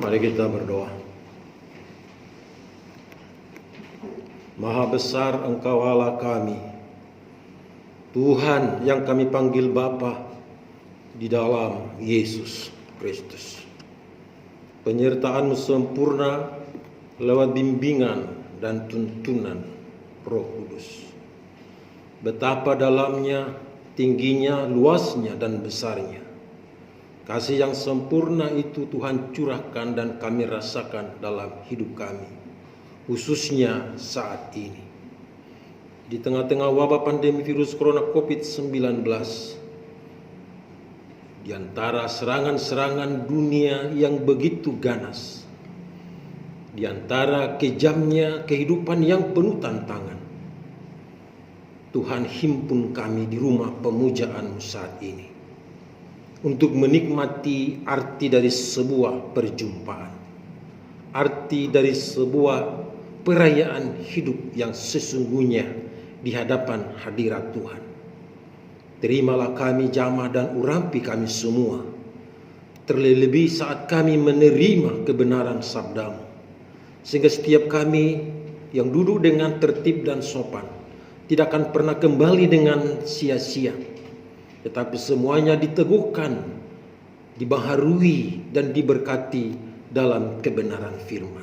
Mari kita berdoa. Maha besar Engkau Allah kami, Tuhan yang kami panggil Bapa di dalam Yesus Kristus. Penyertaan-Mu sempurna lewat bimbingan dan tuntunan Roh Kudus. Betapa dalamnya, tingginya, luasnya, dan besarnya kasih yang sempurna itu Tuhan curahkan dan kami rasakan dalam hidup kami, khususnya saat ini. Di tengah-tengah wabah pandemi virus corona COVID-19, di antara serangan-serangan dunia yang begitu ganas, di antara kejamnya kehidupan yang penuh tantangan, Tuhan himpun kami di rumah pemujaan-Mu saat ini untuk menikmati arti dari sebuah perjumpaan, arti dari sebuah perayaan hidup yang sesungguhnya di hadapan hadirat Tuhan. Terimalah kami jamaah dan urapi kami semua, terlebih saat kami menerima kebenaran sabda-Mu, sehingga setiap kami yang duduk dengan tertib dan sopan tidak akan pernah kembali dengan sia-sia, tetapi semuanya diteguhkan, dibaharui, dan diberkati dalam kebenaran firman.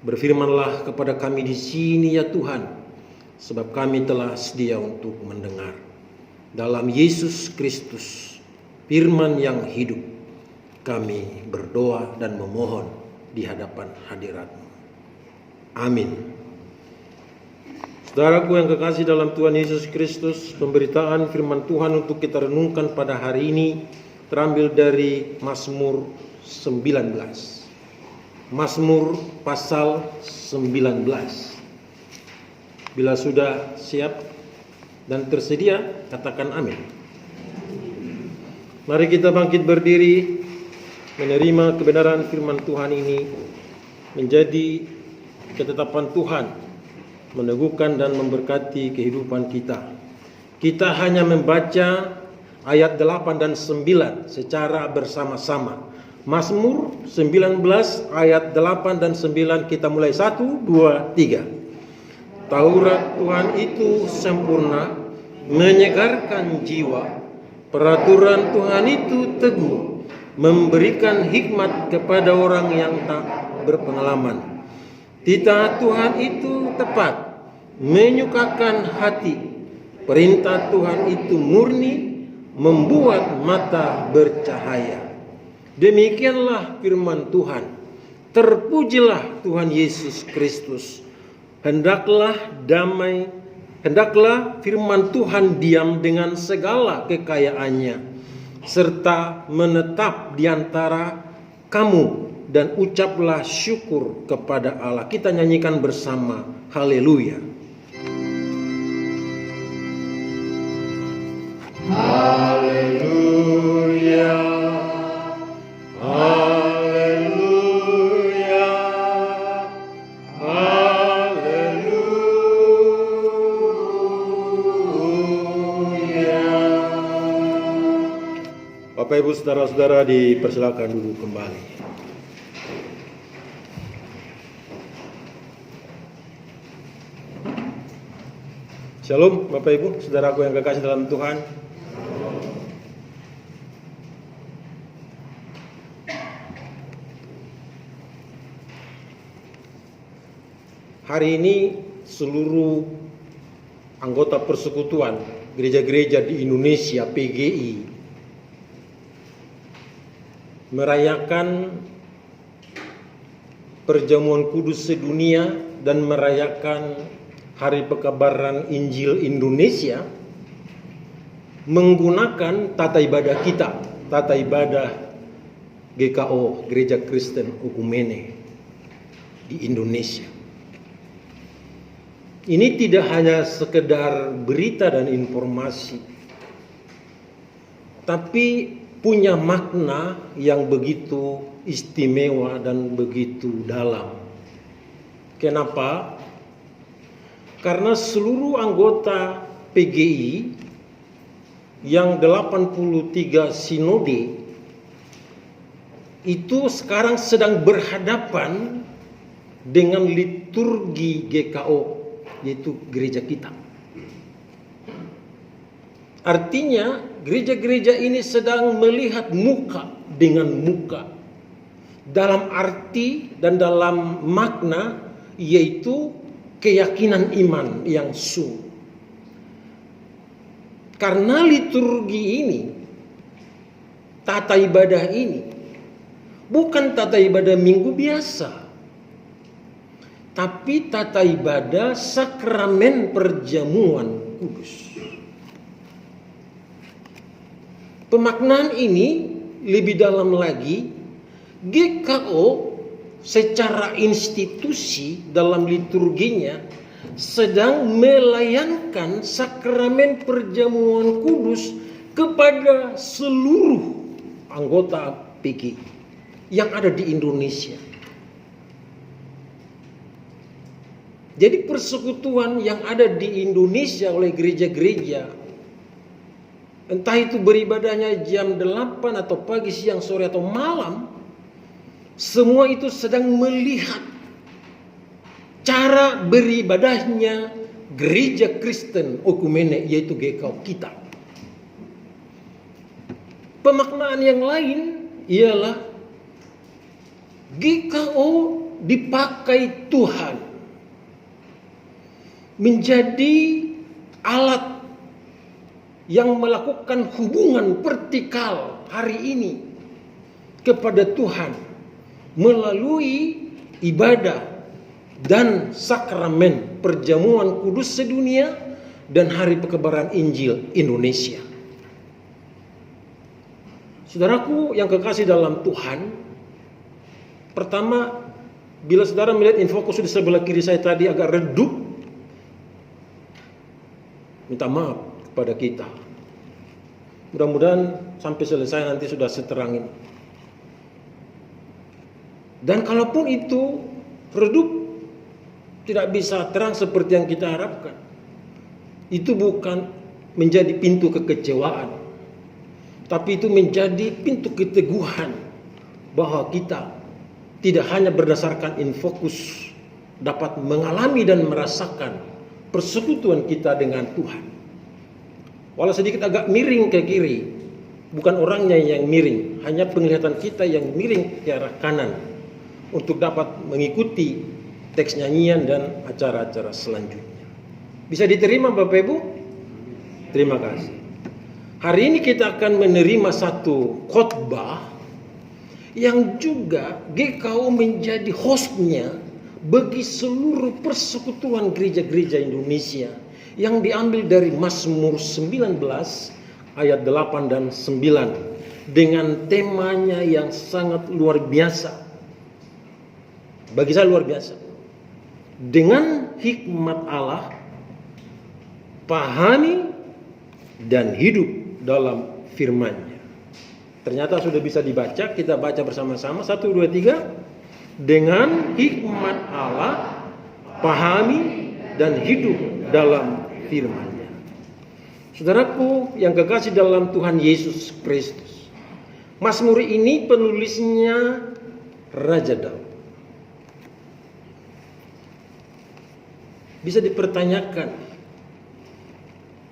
Berfirmanlah kepada kami di sini ya Tuhan, sebab kami telah sedia untuk mendengar. Dalam Yesus Kristus, firman yang hidup, kami berdoa dan memohon di hadapan hadirat-Mu. Amin. Saudaraku yang kekasih dalam Tuhan Yesus Kristus, pemberitaan firman Tuhan untuk kita renungkan pada hari ini terambil dari Mazmur 19. Mazmur pasal 19. Bila sudah siap dan tersedia, katakan amin. Mari kita bangkit berdiri, menerima kebenaran firman Tuhan ini menjadi ketetapan Tuhan, meneguhkan dan memberkati kehidupan kita. Kita hanya membaca ayat 8 dan 9 secara bersama-sama. Mazmur 19 ayat 8 dan 9, kita mulai 1, 2, 3. Taurat Tuhan itu sempurna, menyegarkan jiwa. Peraturan Tuhan itu teguh, memberikan hikmat kepada orang yang tak berpengalaman. Titah Tuhan itu tepat, menyukakan hati. Perintah Tuhan itu murni, membuat mata bercahaya. Demikianlah firman Tuhan. Terpujilah Tuhan Yesus Kristus. Hendaklah firman Tuhan diam dengan segala kekayaannya, serta menetap di antara kamu, dan ucaplah syukur kepada Allah. Kita nyanyikan bersama, haleluya. Haleluya, haleluya, haleluya. Bapak Ibu saudara-saudara dipersilakan duduk kembali. Shalom Bapak Ibu, saudaraku yang kekasih dalam Tuhan. Hari ini seluruh anggota persekutuan gereja-gereja di Indonesia PGI merayakan perjamuan kudus sedunia dan merayakan Hari Pekabaran Injil Indonesia menggunakan tata ibadah kita, tata ibadah GKO, Gereja Kristen Okumene di Indonesia. Ini tidak hanya sekedar berita dan informasi, tapi punya makna yang begitu istimewa dan begitu dalam. Kenapa? Karena seluruh anggota PGI yang 83 sinode itu sekarang sedang berhadapan dengan liturgi GKO, yaitu gereja kita. Artinya gereja-gereja ini sedang melihat muka dengan muka, dalam arti dan dalam makna yaitu keyakinan iman yang sungguh. Karena liturgi ini, tata ibadah ini bukan tata ibadah minggu biasa, tapi tata ibadah sakramen perjamuan kudus. Pemaknaan ini lebih dalam lagi, GKO secara institusi dalam liturginya sedang melayankan sakramen perjamuan kudus kepada seluruh anggota PGI yang ada di Indonesia. Jadi persekutuan yang ada di Indonesia oleh gereja-gereja, entah itu beribadahnya jam 8 atau pagi, siang, sore atau malam, semua itu sedang melihat cara beribadahnya gereja Kristen Okumene, yaitu GKO kita. Pemaknaan yang lain ialah GKO dipakai Tuhan menjadi alat yang melakukan hubungan vertikal hari ini kepada Tuhan melalui ibadah dan sakramen perjamuan kudus sedunia dan hari pekebaran Injil Indonesia. Saudaraku yang kekasih dalam Tuhan, pertama, bila saudara melihat infokus di sebelah kiri saya tadi agak redup, minta maaf kepada kita. Mudah-mudahan sampai selesai nanti sudah seterang ini. Dan kalaupun itu redup, tidak bisa terang seperti yang kita harapkan, itu bukan menjadi pintu kekecewaan, tapi itu menjadi pintu keteguhan bahwa kita tidak hanya berdasarkan infokus dapat mengalami dan merasakan persekutuan kita dengan Tuhan. Walau sedikit agak miring ke kiri, bukan orangnya yang miring, hanya penglihatan kita yang miring ke arah kanan untuk dapat mengikuti teks nyanyian dan acara-acara selanjutnya. Bisa diterima Bapak Ibu? Terima kasih. Hari ini kita akan menerima satu khotbah yang juga GKO menjadi hostnya bagi seluruh persekutuan gereja-gereja Indonesia, yang diambil dari Mazmur 19 ayat 8 dan 9 dengan temanya yang sangat luar biasa. Bagi saya luar biasa. Dengan hikmat Allah, pahami dan hidup dalam firman-Nya. Ternyata sudah bisa dibaca, kita baca bersama-sama. 1, 2, 3. Dengan hikmat Allah, pahami dan hidup dalam firman-Nya. Saudaraku yang kekasih dalam Tuhan Yesus Kristus, Mazmur ini penulisnya Raja Daud. Bisa dipertanyakan,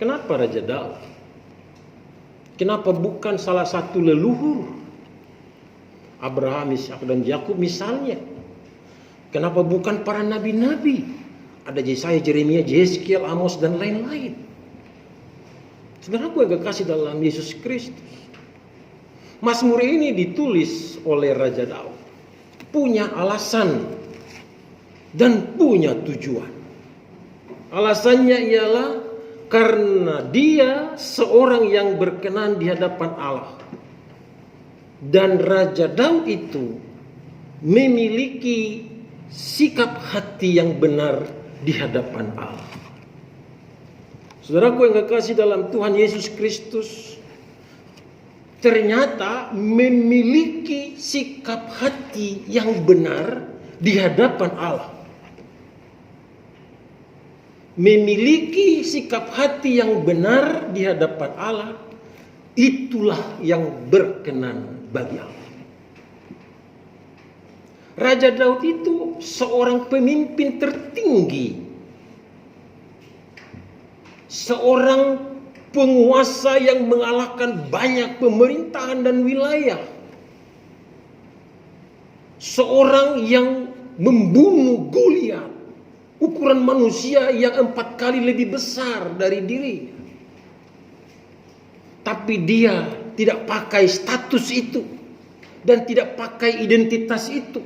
kenapa Raja Daud? Kenapa bukan salah satu leluhur Abraham, Ishak dan Yakub misalnya? Kenapa bukan para nabi-nabi? Ada Yesaya, Yeremia, Yeskiel, Amos dan lain-lain. Saudaraku yang kekasih dalam Yesus Kristus, Mazmur ini ditulis oleh Raja Daud, punya alasan dan punya tujuan. Alasannya ialah karena dia seorang yang berkenan di hadapan Allah. Dan Raja Daud itu memiliki sikap hati yang benar di hadapan Allah. Saudaraku yang kekasih dalam Tuhan Yesus Kristus, ternyata memiliki sikap hati yang benar di hadapan Allah. Memiliki sikap hati yang benar di hadapan Allah, itulah yang berkenan bagi Allah. Raja Daud itu seorang pemimpin tertinggi, seorang penguasa yang mengalahkan banyak pemerintahan dan wilayah, seorang yang membunuh Goliat, ukuran manusia yang 4 kali lebih besar dari dirinya. Tapi dia tidak pakai status itu dan tidak pakai identitas itu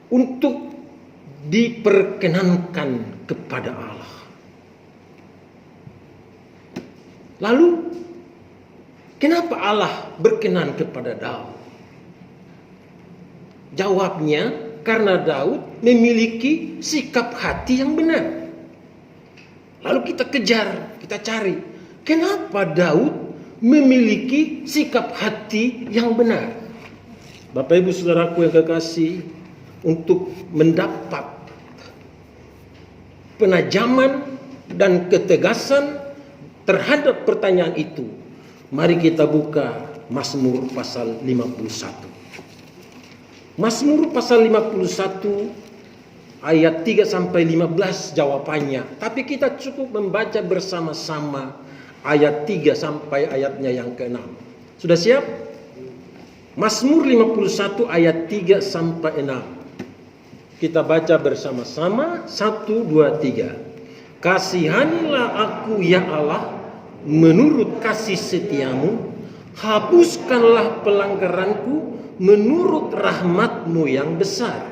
untuk diperkenankan kepada Allah. Lalu, kenapa Allah berkenan kepada Daud? Jawabnya, karena Daud memiliki sikap hati yang benar. Lalu kita kejar, kita cari, kenapa Daud memiliki sikap hati yang benar? Bapak Ibu Saudaraku yang kekasih, untuk mendapat penajaman dan ketegasan terhadap pertanyaan itu, mari kita buka Mazmur pasal 51. Mazmur pasal 51 ayat 3 sampai 15 jawabannya. Tapi kita cukup membaca bersama-sama ayat 3 sampai ayatnya yang ke-6. Sudah siap? Mazmur 51 ayat 3 sampai 6. Kita baca bersama-sama. 1, 2, 3. Kasihanilah aku ya Allah, menurut kasih setiamu. Hapuskanlah pelanggaranku menurut rahmat-Mu yang besar.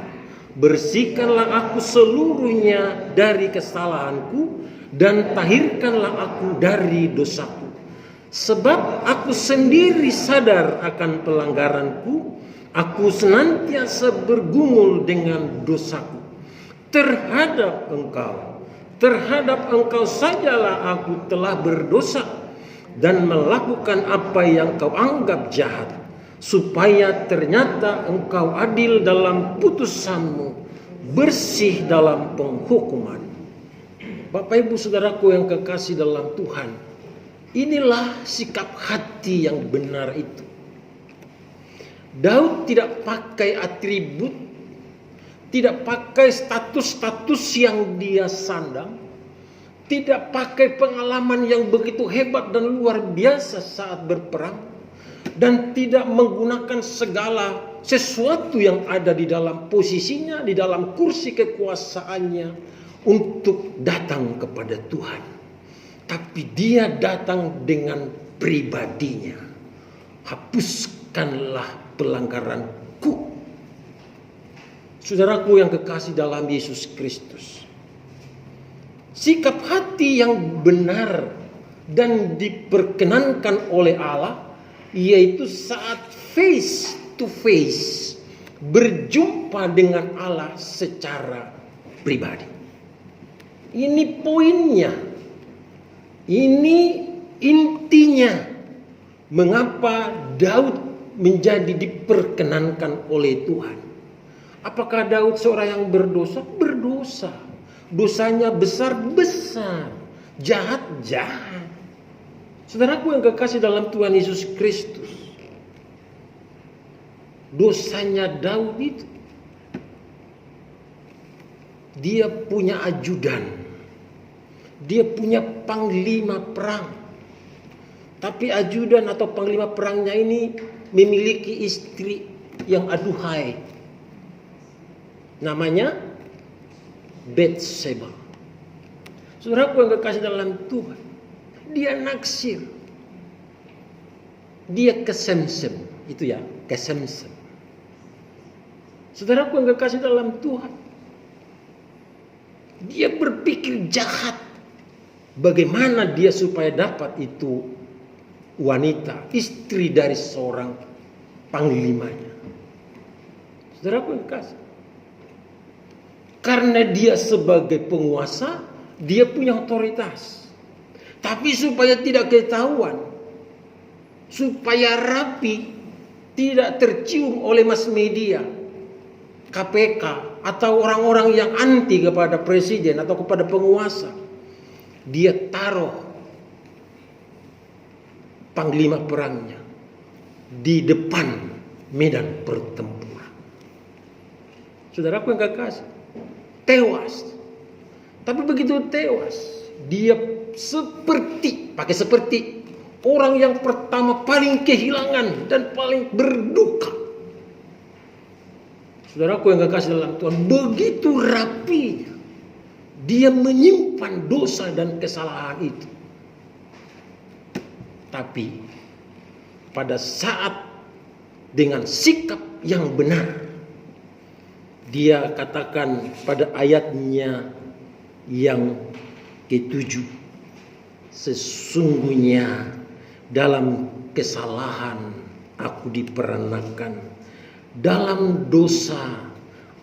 Bersihkanlah aku seluruhnya dari kesalahanku, dan tahirkanlah aku dari dosaku. Sebab aku sendiri sadar akan pelanggaranku, aku senantiasa bergumul dengan dosaku. Terhadap engkau sajalah aku telah berdosa dan melakukan apa yang kau anggap jahat, supaya ternyata engkau adil dalam putusanmu, bersih dalam penghukuman. Bapak Ibu Saudaraku yang kekasih dalam Tuhan, inilah sikap hati yang benar itu. Daud tidak pakai atribut, tidak pakai status-status yang dia sandang, tidak pakai pengalaman yang begitu hebat dan luar biasa saat berperang, dan tidak menggunakan segala sesuatu yang ada di dalam posisinya, di dalam kursi kekuasaannya untuk datang kepada Tuhan. Tapi dia datang dengan pribadinya. Hapuskanlah pelanggaranku. Saudaraku yang kekasih dalam Yesus Kristus, sikap hati yang benar dan diperkenankan oleh Allah, yaitu saat face to face berjumpa dengan Allah secara pribadi. Ini poinnya, ini intinya mengapa Daud menjadi diperkenankan oleh Tuhan. Apakah Daud seorang yang berdosa? Berdosa. Dosanya besar-besar, jahat-jahat. Saudaraku yang kekasih dalam Tuhan Yesus Kristus, dosanya Daud itu, dia punya ajudan, dia punya panglima perang. Tapi ajudan atau panglima perangnya ini memiliki istri yang aduhai. Namanya Bathsheba. Saudaraku yang kekasih dalam Tuhan, dia naksir, dia kesemsem, itu ya, kesemsem. Saudaraku yang kekasih dalam Tuhan, dia berpikir jahat. Bagaimana dia supaya dapat itu wanita, istri dari seorang panglimanya. Saudaraku yang kekasih, karena dia sebagai penguasa, dia punya otoritas. Tapi supaya tidak ketahuan, supaya rapi, tidak tercium oleh mass media, KPK, atau orang-orang yang anti kepada presiden atau kepada penguasa, dia taruh panglima perangnya di depan medan pertempuran. Saudaraku yang kekasih, tewas. Tapi begitu tewas, dia seperti orang yang pertama paling kehilangan dan paling berduka. Saudaraku yang kekasih dalam Tuhan, begitu rapinya dia menyimpan dosa dan kesalahan itu. Tapi pada saat dengan sikap yang benar, dia katakan pada ayatnya yang ke-7, sesungguhnya dalam kesalahan aku diperanakan, dalam dosa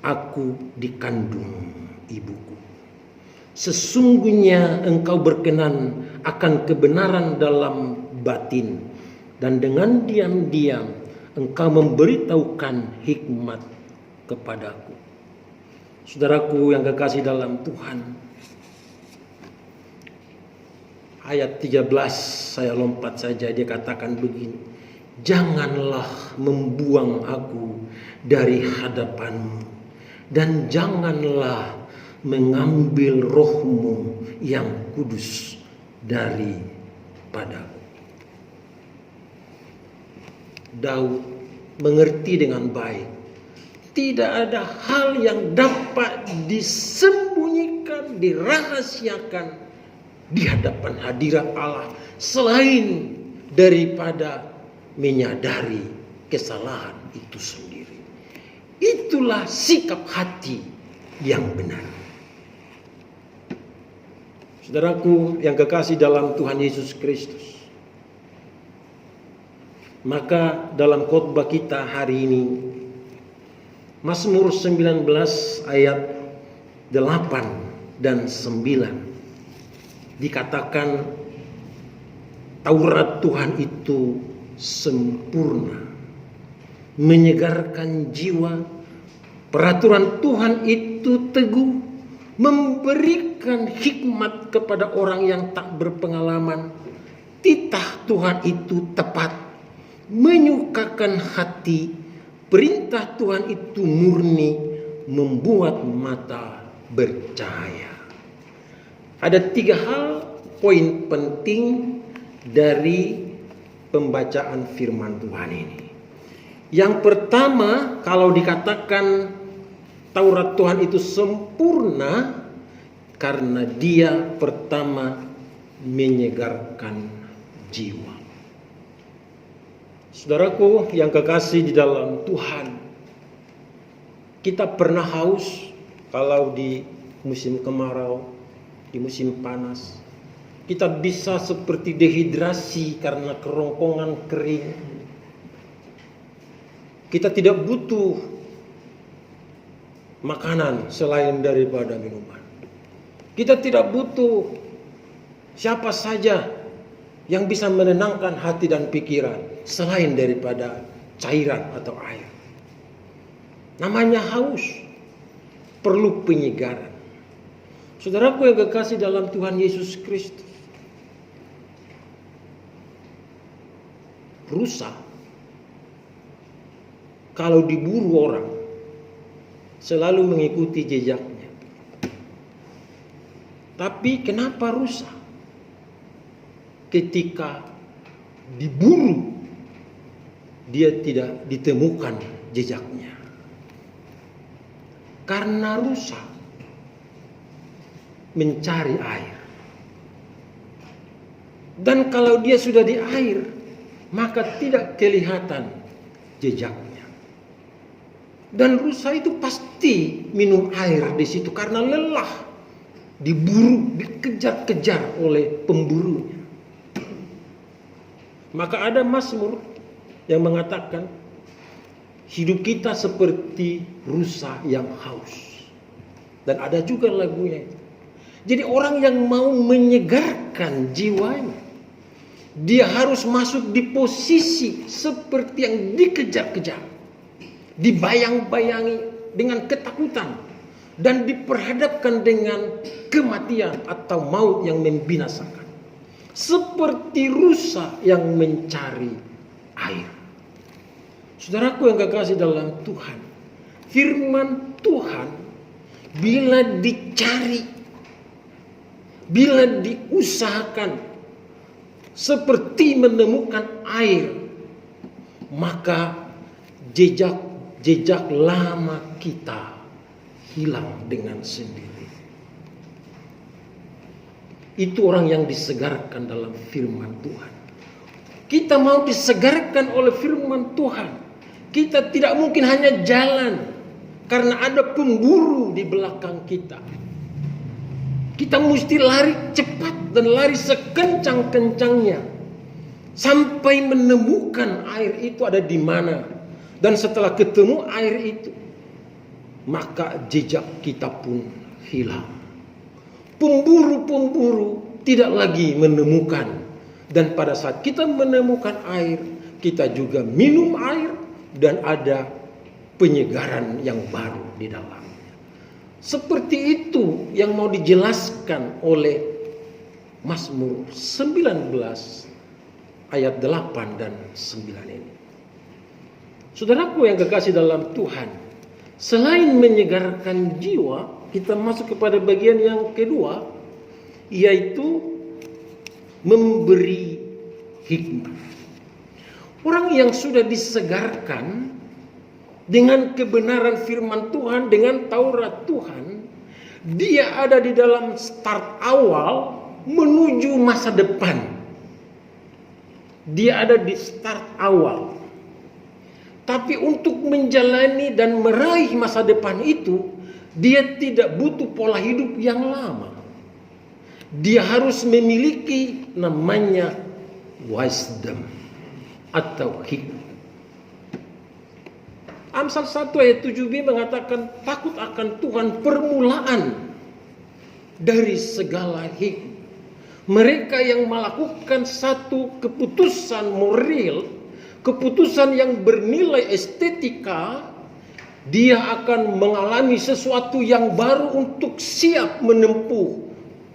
aku dikandung ibuku. Sesungguhnya engkau berkenan akan kebenaran dalam batin, dan dengan diam-diam engkau memberitahukan hikmat kepadaku. Saudaraku yang kekasih dalam Tuhan, ayat 13 saya lompat saja, dia katakan begini, janganlah membuang aku dari hadapanmu, dan janganlah mengambil rohmu yang kudus daripadaku. Daud mengerti dengan baik, tidak ada hal yang dapat disembunyikan, dirahasiakan di hadapan hadirat Allah selain daripada menyadari kesalahan itu sendiri. Itulah sikap hati yang benar. Saudaraku yang kekasih dalam Tuhan Yesus Kristus, maka dalam khotbah kita hari ini, Mazmur 19 ayat 8 dan 9 dikatakan Taurat Tuhan itu sempurna, menyegarkan jiwa. Peraturan Tuhan itu teguh, memberikan hikmat kepada orang yang tak berpengalaman. Titah Tuhan itu tepat, menyukakan hati. Perintah Tuhan itu murni, membuat mata bercahaya. Ada 3 hal poin penting dari pembacaan firman Tuhan ini. Yang pertama, kalau dikatakan Taurat Tuhan itu sempurna, karena dia pertama menyegarkan jiwa. Saudaraku yang kekasih di dalam Tuhan, kita pernah haus kalau di musim kemarau, di musim panas. Kita bisa seperti dehidrasi karena kerongkongan kering. Kita tidak butuh makanan selain daripada minuman. Kita tidak butuh siapa saja yang bisa menenangkan hati dan pikiran selain daripada cairan atau air. Namanya haus, perlu penyegaran. Saudaraku yang kekasih dalam Tuhan Yesus Kristus, rusa kalau diburu orang selalu mengikuti jejaknya. Tapi kenapa rusa ketika diburu dia tidak ditemukan jejaknya? Karena rusa mencari air. Dan kalau dia sudah di air, maka tidak kelihatan jejaknya. Dan rusa itu pasti minum air di situ karena lelah, diburu, dikejar-kejar oleh pemburunya. Maka ada Mazmur yang mengatakan hidup kita seperti rusa yang haus. Dan ada juga lagunya. Jadi orang yang mau menyegarkan jiwanya, dia harus masuk di posisi seperti yang dikejar-kejar, dibayang-bayangi dengan ketakutan, dan diperhadapkan dengan kematian atau maut yang membinasakan. Seperti rusa yang mencari air. Saudaraku yang kekasih dalam Tuhan, firman Tuhan bila dicari, bila diusahakan seperti menemukan air, maka jejak lama kita hilang dengan sendiri. Itu orang yang disegarkan dalam firman Tuhan. Kita mau disegarkan oleh firman Tuhan. Kita tidak mungkin hanya jalan karena ada pemburu di belakang kita. Kita mesti lari cepat dan lari sekencang-kencangnya sampai menemukan air itu ada di mana. Dan setelah ketemu air itu, maka jejak kita pun hilang. Pemburu-pemburu tidak lagi menemukan. Dan pada saat kita menemukan air, kita juga minum air dan ada penyegaran yang baru di dalamnya. Seperti itu yang mau dijelaskan oleh Mazmur 19 ayat 8 dan 9 ini. Saudaraku yang kekasih dalam Tuhan, selain menyegarkan jiwa, kita masuk kepada bagian yang kedua, yaitu memberi hikmat. Orang yang sudah disegarkan dengan kebenaran firman Tuhan, dengan Taurat Tuhan, dia ada di dalam start awal menuju masa depan. Dia ada di start awal. Tapi untuk menjalani dan meraih masa depan itu, dia tidak butuh pola hidup yang lama. Dia harus memiliki namanya wisdom atau hikmat. Amsal 1 ayat 7b mengatakan takut akan Tuhan permulaan dari segala hikmat. Mereka yang melakukan satu keputusan moral, keputusan yang bernilai estetika, dia akan mengalami sesuatu yang baru untuk siap menempuh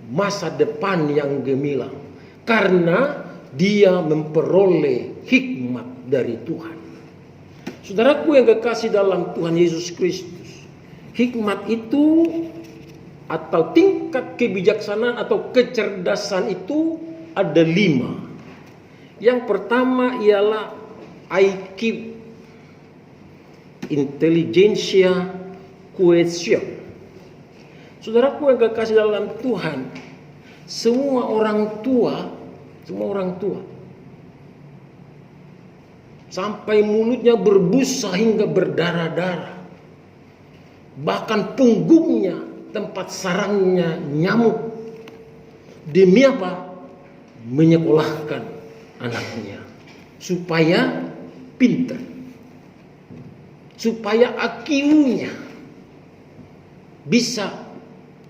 masa depan yang gemilang. Karena dia memperoleh hikmat dari Tuhan. Saudaraku yang kekasih dalam Tuhan Yesus Kristus, hikmat itu atau tingkat kebijaksanaan atau kecerdasan itu ada 5. Yang pertama ialah IQ, intelligentsia quotient. Saudaraku yang kekasih dalam Tuhan, semua orang tua sampai mulutnya berbusa hingga berdarah-darah, bahkan punggungnya tempat sarangnya nyamuk, demi apa? Menyekolahkan anaknya supaya pintar, supaya IQ-nya bisa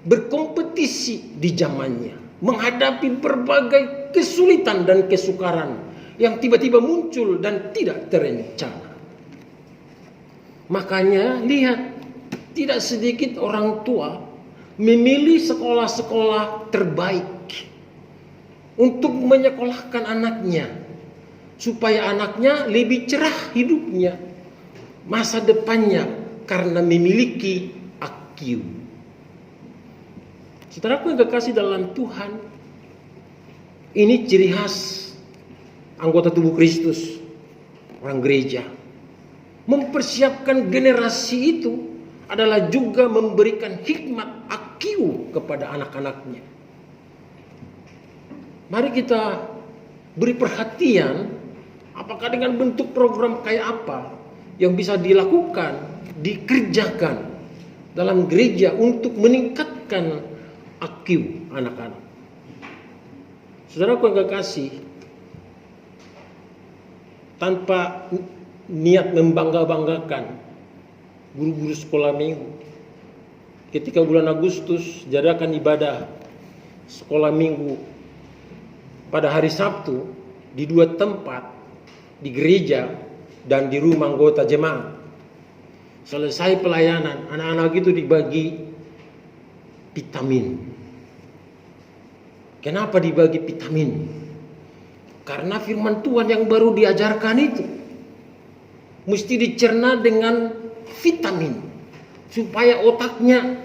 berkompetisi di zamannya, menghadapi berbagai kesulitan dan kesukaran yang tiba-tiba muncul dan tidak terencana. Makanya lihat, tidak sedikit orang tua memilih sekolah-sekolah terbaik untuk menyekolahkan anaknya, supaya anaknya lebih cerah hidupnya, masa depannya, karena memiliki IQ. Saudaraku yang kekasih dalam Tuhan, ini ciri khas anggota tubuh Kristus, orang gereja. Mempersiapkan generasi itu adalah juga memberikan hikmat IQ kepada anak-anaknya. Mari kita beri perhatian, apakah dengan bentuk program kayak apa yang bisa dilakukan, dikerjakan dalam gereja untuk meningkatkan IQ anak-anak. Saudaraku yang kekasih, tanpa niat membangga-banggakan guru-guru sekolah minggu, ketika bulan Agustus diadakan ibadah sekolah minggu pada hari Sabtu di 2 tempat, di gereja dan di rumah anggota jemaat. Selesai pelayanan, anak-anak itu dibagi vitamin. Kenapa dibagi vitamin? Karena firman Tuhan yang baru diajarkan itu mesti dicerna dengan vitamin. supaya otaknya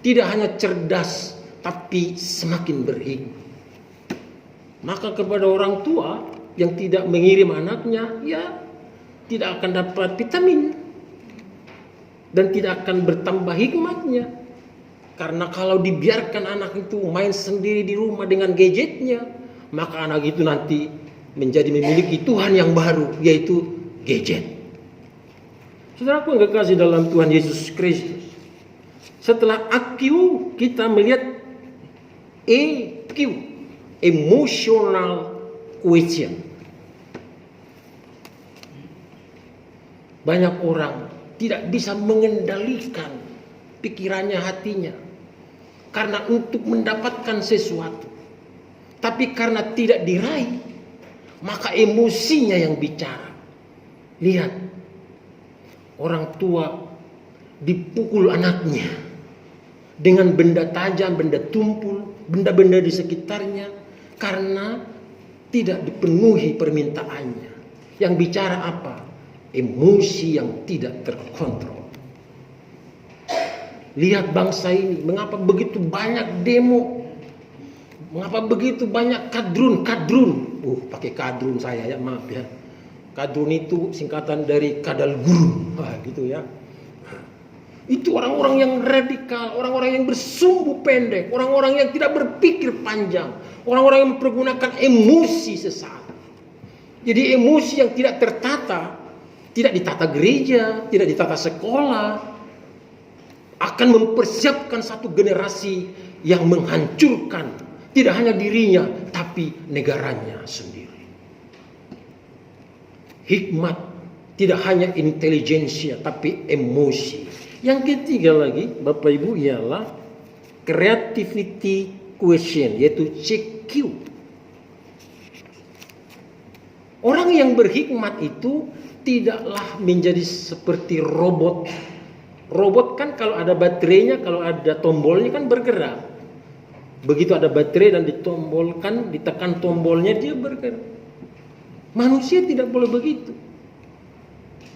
tidak hanya cerdas tapi semakin berhikmat. Maka kepada orang tua yang tidak mengirim anaknya, ya tidak akan dapat vitamin dan tidak akan bertambah hikmatnya. Karena kalau dibiarkan anak itu main sendiri di rumah dengan gadgetnya, maka anak itu nanti menjadi memiliki Tuhan yang baru, yaitu gadget. Saudaraku yang kekasih dalam Tuhan Yesus Kristus, setelah AQ kita melihat EQ, emotional quotient. Banyak orang tidak bisa mengendalikan pikirannya, hatinya, karena untuk mendapatkan sesuatu. Tapi karena tidak diraih, maka emosinya yang bicara. Lihat, orang tua dipukul anaknya dengan benda tajam, benda tumpul, benda-benda di sekitarnya, karena tidak dipenuhi permintaannya. Yang bicara apa? Emosi yang tidak terkontrol. Lihat bangsa ini, mengapa begitu banyak demo? Mengapa begitu banyak kadrun? Pakai kadrun saya ya, maaf ya. Kadrun itu singkatan dari kadal gurun, gitu ya. Itu orang-orang yang radikal, orang-orang yang bersumbu pendek, orang-orang yang tidak berpikir panjang, orang-orang yang mempergunakan emosi sesaat. Jadi emosi yang tidak tertata, tidak ditata gereja, tidak ditata sekolah, akan mempersiapkan satu generasi yang menghancurkan tidak hanya dirinya, tapi negaranya sendiri. Hikmat tidak hanya intelijensia, tapi emosi. Yang ketiga lagi, Bapak Ibu, ialah creativity quotient, yaitu CQ. Orang yang berhikmat itu tidaklah menjadi seperti robot. Robot kan kalau ada baterainya, kalau ada tombolnya kan bergerak. Begitu ada baterai dan ditombolkan, ditekan tombolnya, dia bergerak. Manusia tidak boleh begitu.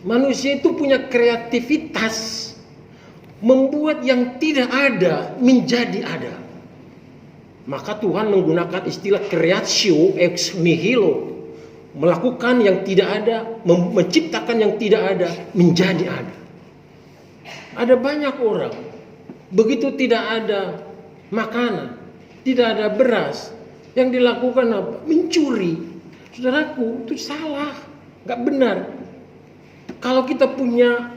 Manusia itu punya kreativitas, membuat yang tidak ada menjadi ada. Maka Tuhan menggunakan istilah creatio ex nihilo, melakukan yang tidak ada, menciptakan yang tidak ada menjadi ada. Ada banyak orang begitu tidak ada makanan, tidak ada beras, yang dilakukan apa? Mencuri. Saudaraku, itu salah, nggak benar. Kalau kita punya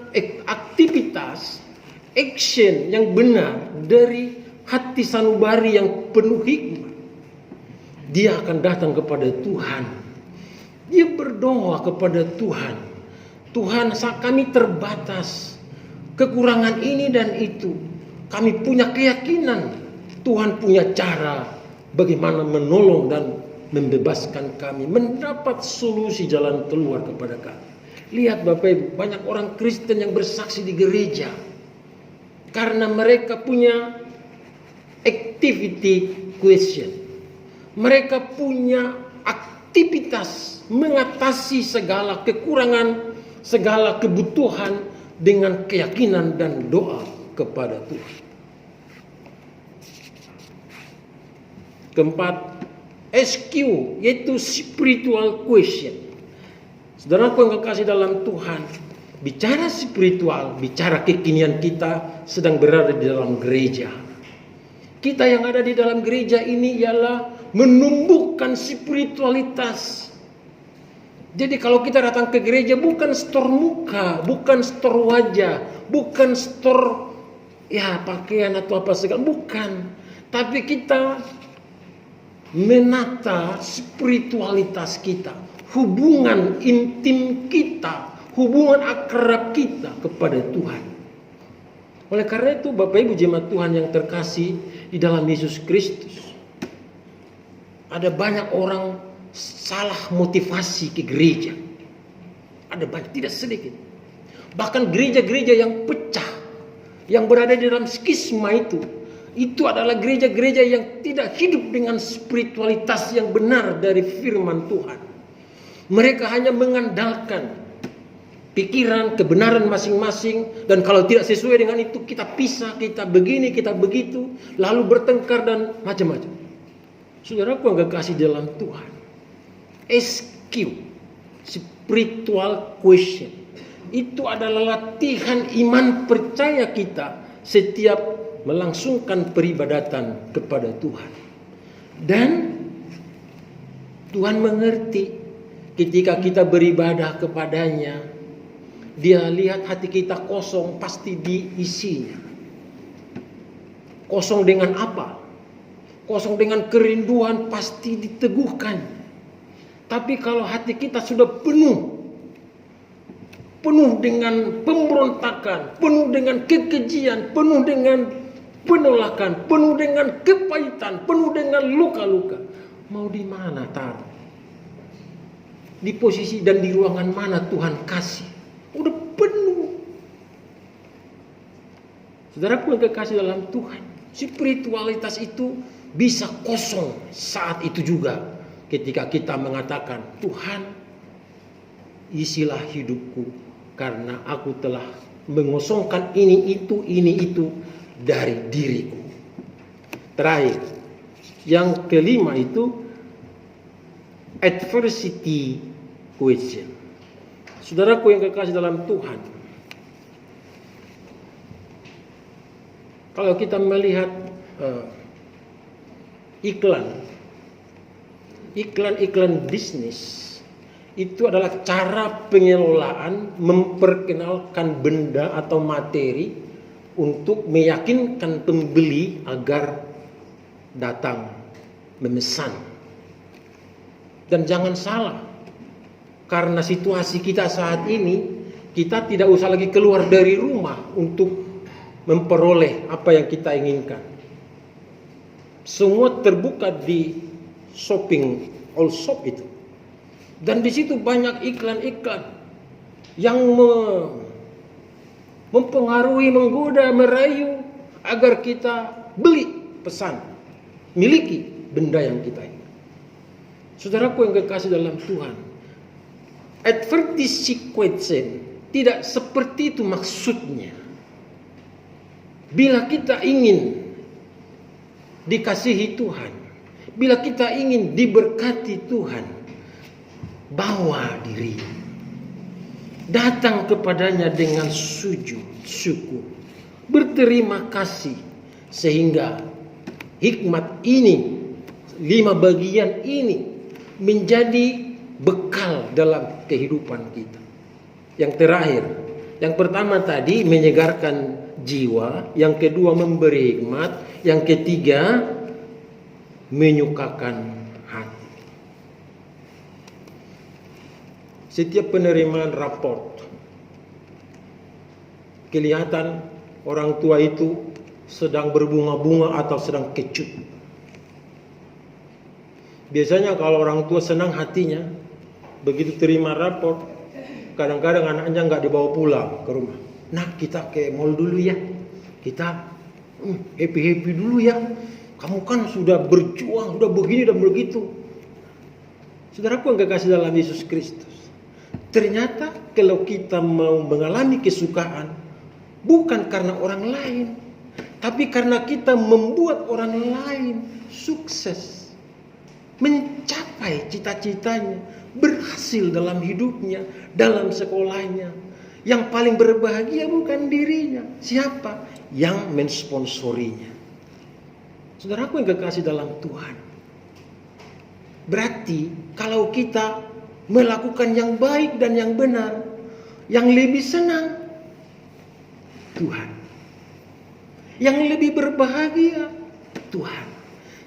aktivitas, action yang benar dari hati sanubari yang penuh hikmat, dia akan datang kepada Tuhan. Dia berdoa kepada Tuhan. Tuhan, kami terbatas, kekurangan ini dan itu. Kami punya keyakinan Tuhan punya cara bagaimana menolong dan membebaskan kami, mendapat solusi jalan keluar kepada kami. Lihat Bapak Ibu, banyak orang Kristen yang bersaksi di gereja karena mereka punya activity quotient. Mereka punya aktivitas mengatasi segala kekurangan, segala kebutuhan dengan keyakinan dan doa kepada Tuhan. Keempat, SQ, yaitu spiritual quotient. Saudaraku yang kekasih dalam Tuhan, bicara spiritual, bicara kekinian kita sedang berada di dalam gereja. Kita yang ada di dalam gereja ini ialah menumbuhkan spiritualitas. Jadi kalau kita datang ke gereja bukan store muka, bukan store wajah, bukan store pakaian atau apa segala, bukan. Tapi kita menata spiritualitas kita, hubungan intim kita, hubungan akrab kita kepada Tuhan. Oleh karena itu Bapak Ibu jemaat Tuhan yang terkasih di dalam Yesus Kristus, ada banyak orang salah motivasi ke gereja. Ada banyak, tidak sedikit. Bahkan gereja-gereja yang pecah, yang berada di dalam skisma itu adalah gereja-gereja yang tidak hidup dengan spiritualitas yang benar dari firman Tuhan. Mereka hanya mengandalkan pikiran, kebenaran masing-masing, dan kalau tidak sesuai dengan itu kita pisah, kita begini, kita begitu, lalu bertengkar dan macam-macam. Saudaraku yang kekasih dalam Tuhan, SQ, spiritual question, itu adalah latihan iman percaya kita setiap melangsungkan peribadatan kepada Tuhan. Dan Tuhan mengerti ketika kita beribadah kepadanya, Dia lihat hati kita kosong, pasti diisinya. Kosong dengan apa? Kosong dengan kerinduan, pasti diteguhkan. Tapi kalau hati kita sudah penuh dengan pemberontakan, penuh dengan kekejian, penuh dengan penolakan, penuh dengan kepahitan, penuh dengan luka-luka, mau di mana taruh? Di posisi dan di ruangan mana Tuhan kasih? Udah penuh. Saudaraku yang kekasih dalam Tuhan, spiritualitas itu bisa kosong saat itu juga ketika kita mengatakan, Tuhan, isilah hidupku karena aku telah mengosongkan ini itu dari diriku. Terakhir, yang kelima itu adversity question. Saudaraku yang kekasih dalam Tuhan, kalau kita melihat iklan bisnis, itu adalah cara pengelolaan memperkenalkan benda atau materi untuk meyakinkan pembeli agar datang memesan. Dan jangan salah, karena situasi kita saat ini, kita tidak usah lagi keluar dari rumah untuk memperoleh apa yang kita inginkan. Semua terbuka di shopping all shop itu. Dan di situ banyak iklan-iklan yang mempengaruhi, menggoda, merayu agar kita beli, pesan, miliki benda yang kita ingin. Saudaraku yang kekasih dalam Tuhan, advertising question tidak seperti itu maksudnya. Bila kita ingin dikasihi Tuhan, bila kita ingin diberkati Tuhan, bawa diri, datang kepadanya dengan sujud, syukur, berterima kasih, sehingga hikmat ini, 5 bagian ini menjadi bekal dalam kehidupan kita. Yang terakhir, yang pertama tadi menyegarkan jiwa, yang kedua memberi hikmat, yang ketiga menyukakan hati. Setiap penerimaan raport, kelihatan orang tua itu sedang berbunga-bunga atau sedang kecut. Biasanya kalau orang tua senang hatinya, begitu terima raport, kadang-kadang anaknya nggak dibawa pulang ke rumah. Nah, kita ke mall dulu ya, kita happy dulu ya. Kamu kan sudah berjuang, sudah begini dan begitu. Saudaraku yang kekasih dalam Yesus Kristus, ternyata kalau kita mau mengalami kesukaan, bukan karena orang lain, tapi karena kita membuat orang lain sukses, mencapai cita-citanya, berhasil dalam hidupnya, dalam sekolahnya. Yang paling berbahagia bukan dirinya. Siapa? Yang mensponsorinya. Saudaraku yang kekasih dalam Tuhan, berarti kalau kita melakukan yang baik dan yang benar, yang lebih senang Tuhan, yang lebih berbahagia Tuhan,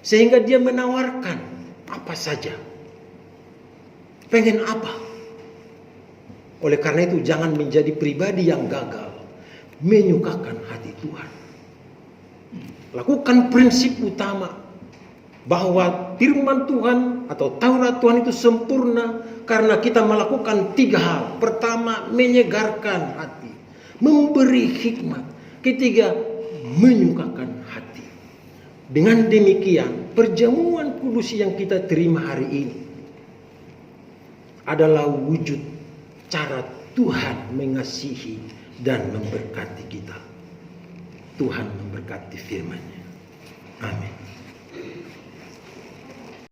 sehingga Dia menawarkan apa saja. Pengen apa? Oleh karena itu jangan menjadi pribadi yang gagal, menyukakan hati Tuhan. Lakukan prinsip utama bahwa firman Tuhan atau Taurat Tuhan itu sempurna karena kita melakukan 3 hal. Pertama, menyegarkan hati, memberi hikmat. Ketiga, menyukakan hati. Dengan demikian, perjamuan kudus yang kita terima hari ini adalah wujud cara Tuhan mengasihi dan memberkati kita. Tuhan memberkati firman-Nya. Amin.